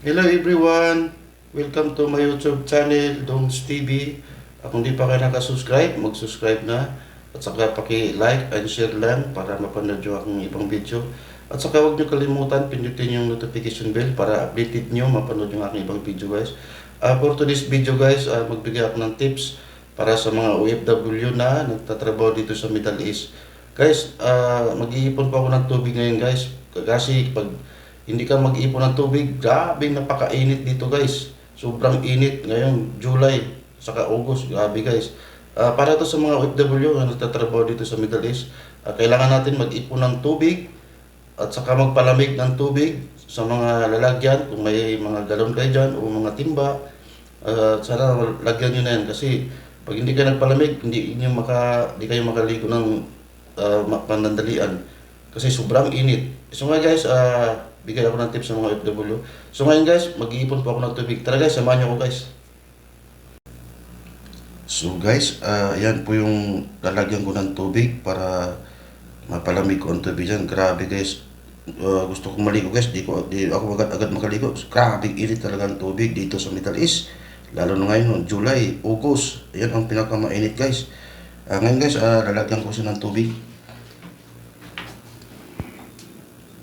Hello everyone! Welcome to my YouTube channel, Dongs TV. Kung di pa kayo nakasubscribe, mag-subscribe na. At saka paki-like and share lang para mapanood nyo akong ibang video. At saka huwag nyo kalimutan, pindutin yung notification bell para updated nyo, mapanood yung aking ibang video guys. For today's video guys, magbigay ako ng tips para sa mga OFW na nagtatrabaho dito sa Middle East. Guys, mag-iipon pa ako ng tubig ngayon guys. Kasi pag hindi ka mag-ipon ng tubig, grabe napakainit dito guys. Sobrang init ngayon, July, saka August, grabe guys. Para to sa mga OFW na nagtatrabaho dito sa Middle East, kailangan natin mag-ipon ng tubig at saka magpalamig ng tubig sa mga lalagyan. Kung may mga galon kayo dyan o mga timba, sana lagyan nyo na yan. Kasi pag hindi ka nagpalamig, hindi kayo makaligo ng panandalian. Kasi sobrang init. So nga guys, bigay ako ng tips sa mga OFW. So ngayon guys, mag-iipon po ako ng tubig. Tara guys, samahan niyo ako guys. So guys, yan po yung lalagyan ko ng tubig para mapalamig ko ang tubig dyan. Grabe guys, gusto kong maligo guys, di ako agad makaligo. Grabe init talaga ang tubig dito sa Middle East. Lalo na ngayon, July, August, yan ang pinakamainit guys. Ngayon guys, lalagyan ko siya ng tubig.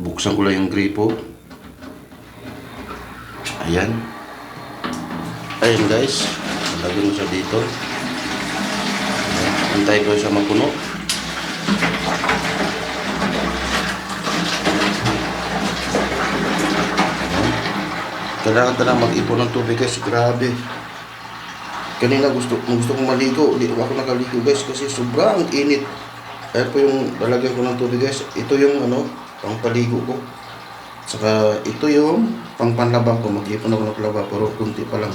Buksan ko lang yung gripo. Ayan. Ayan guys. Lagyan mo siya dito. Ayan. Antay ko siya mapuno. Kailangan talaga mag-ipon ng tubig guys. Grabe. Kanina gusto kong maligo. Hindi ako nakaligo guys kasi sobrang init. Ayan po yung lalagyan ko ng tubig guys. Ito yung pangpaligo ko. Saka ito yung pangpanlaba ko. Mag-ipon ako ng laba pero kunti pa lang.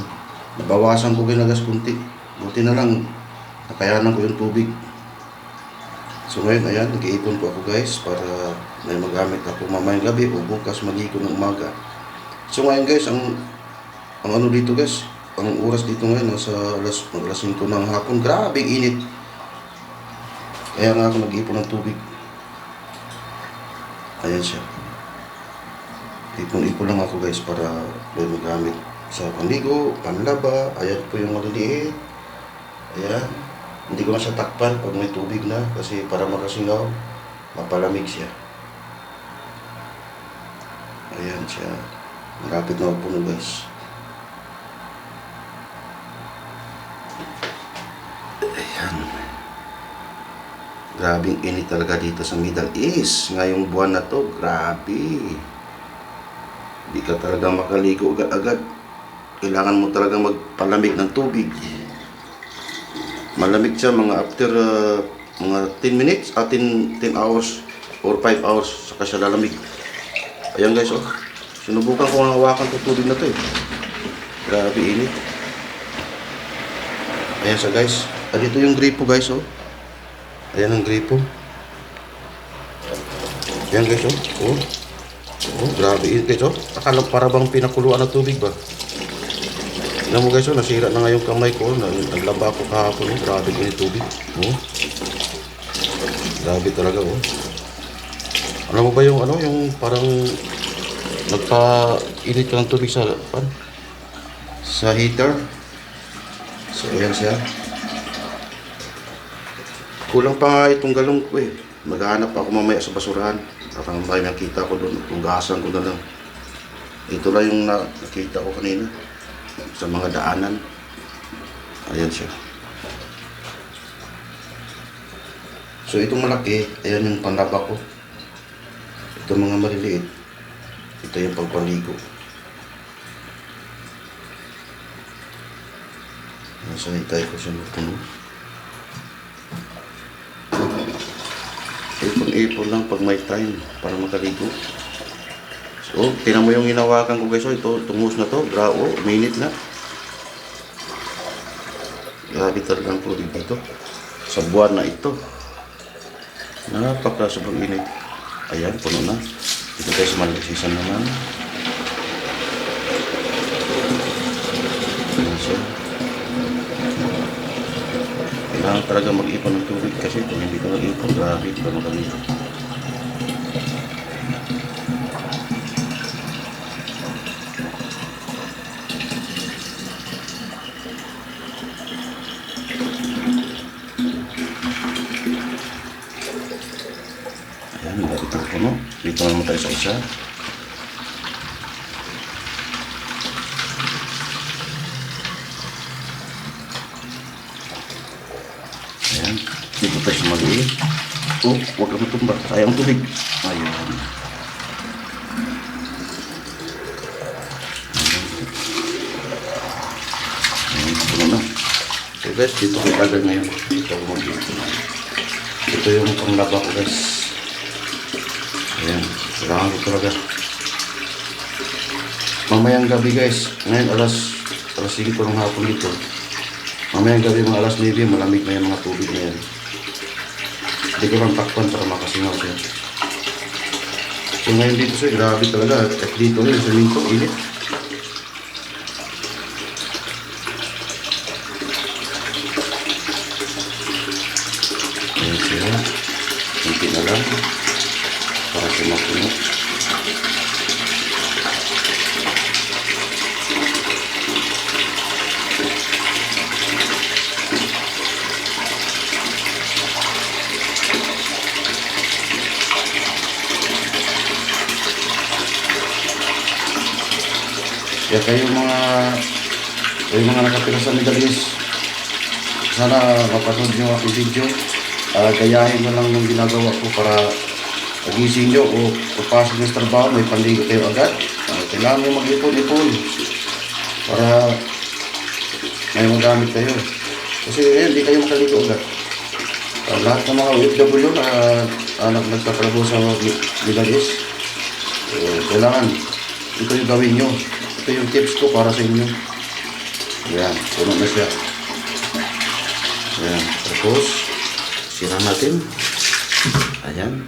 Nabawasan ko ginagas kunti. Buti na lang nakayanan ko yung tubig. So ngayon ayan, nag-iipon po ako guys para may magamit ako mamayang gabi o bukas maligo ng umaga. So ngayon guys, ang ano dito guys, ang oras dito ngayon nasa alas 5 ng hapon. Grabe init. Kaya nga ako nag-iipon ng tubig. Ayan siya. Ipon-ipon lang ako guys para may magamit sa panligo, panlaba. Ayan po yung maliliit. Ayan. Hindi ko na siya takpan pag may tubig na kasi para makasingaw, mapalamig siya. Ayan siya. Malapit na magpuno guys. Ayan. Grabing init talaga dito sa Middle East. Ngayong buwan na to, grabe. Hindi ka talaga makaligo agad-agad. Kailangan mo talaga magpalamig ng tubig. Malamig siya mga after mga 10 minutes, 10 hours or 5 hours saka siya lalamig. Ayan guys, oh. Sinubukan ko ang hawakan ng tubig na to eh. Grabe init. Ayan siya guys. Dito yung gripo guys, oh. Ayan ang gripo. Ayan guys, oh. Oh, grabe yun guys, oh. Akala para bang pinakuluan ng tubig ba? Tignan mo guys, oh. Nasira na nga yung kamay ko. Naglaba ko kahapon, oh. Grabe yun yung tubig. Oh. Grabe talaga, oh. Alam mo ba yung yung parang nagpa-init ka ng tubig sa heater? So, ayan siya. Kulang pa nga itong galong ko eh. Maghahanap ako mamaya sa basurahan. Parang may nakita ko doon. Tugasan ko na lang. Ito lang yung nakita ko kanina. Sa mga daanan. Ayan siya. So itong malaki, ayan yung panlaba ko. Ito mga maliliit. Ito yung pagpaligo. Nasanitay ko siya mapuno. Ipon-ipon lang pag may time para makaligo. So, tinan mo yung hinawakan ko guys. So, ito, tungus na to. Bravo, uminit na. Grabe talaga ang tubig dito. Sa buwan na ito. Napaka-sobrang init. Ayan, puno na. Ito tayo sa malagsisan naman. Ayan siya. Kailangan talaga mag-ipon ng tubig kasi kung hindi ka mag-ipon, grabe, hindi ka makaligo. Dito naman tayo sa isa. Ayan. Dito tayo sa maliit. Oh, huwag ka matumba. Sayang tubig. Ayan. Ito na. So guys, dito ko ilagay ngayon. Dito ko mag-dito na. Ito yung panglaba ko guys. Ayan. Kailangan ko talaga. Mamayang gabi guys. Ngayon alas 5 ng hapon dito. Mamayang gabi mga alas 9, malamig na yung mga tubig na yan. Hindi ko lang takpan para makasingaw siya. So ngayon dito siya, grabe talaga. At dito rin sa minto, init. Ayan siya. Kunti na lang. Para siya mapuno. Kaya kayo mga nakatira sa Middle East, sana mapanood nyo aking video. Gayahin na lang yung ginagawa ko para pagising nyo o pagpasok nyo sa trabaho, may panligo kayo agad. Kailangan nyo mag-ipon-ipon para may magamit kayo. Kasi hindi kayo makaligo agad. Lahat ng mga OFW na nagtatrabaho sa Middle East, kailangan ito yung gawin nyo. Ito yung tips ko para sa inyo. Ayan, puno na siya. Ayan, tapos sira natin. Ayan.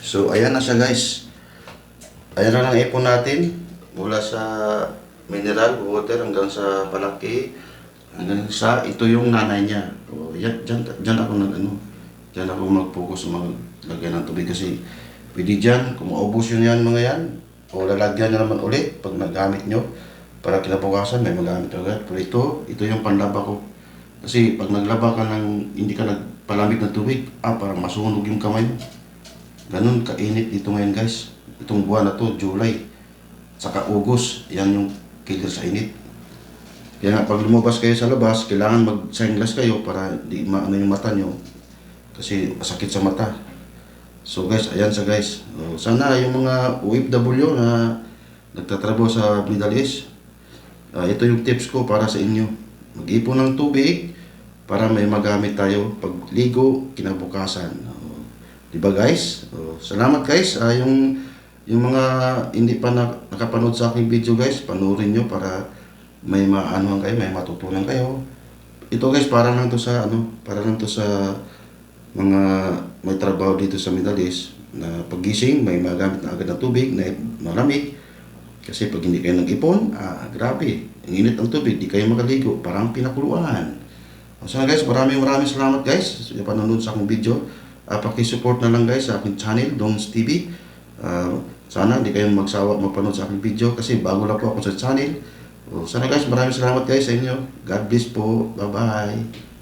So, ayan na siya guys. Ayan na lang ipon natin. Mula sa mineral water hanggang sa palaki. Hanggang sa, ito yung nanay niya. O, dyan ako dyan ako mag-focus maglagyan ng tubig kasi pwede dyan, kung maubos yun yan mga yan, o lalagyan na naman ulit pag nagamit nyo, para kinabukasan may magamit agad. Pero ito yung panlaba ko. Kasi pag naglaba ka ng, hindi ka nagpalamig ng tubig, parang masunog yung kamay mo. Ganun kainit dito ngayon guys. Itong buwan na to, July. Saka August, yan yung killer sa init. Kaya nga, pag lumabas kayo sa labas, kailangan mag-sunglass kayo para di maano yung mata nyo. Kasi masakit sa mata. So guys, ayan sa guys. Sana yung mga OFW na nagtatrabaho sa Middle East, ito yung tips ko para sa inyo. Mag-ipon ng tubig para may magamit tayo pagligo kinabukasan. Diba guys? Salamat guys. Yung mga hindi pa nakapanood sa aking video guys, panoorin nyo para may maanuhan kayo, may matutunan kayo. Ito guys, para lang to sa mga may trabaho dito sa Middle East na paggising, may magamit na agad ng tubig na malamig. Kasi pag hindi kayo nag-ipon, grabe, ang init ng tubig, di kayo makaligo, parang pinakuluan. So guys, maraming salamat guys sa panonood sa aking video. Pakisupport na lang guys sa aking channel, Dongs TV. Sana di kayo magsawa mapanood sa aking video kasi bago lang po ako sa channel. Sana guys, maraming salamat guys sa inyo. God bless po. Bye-bye.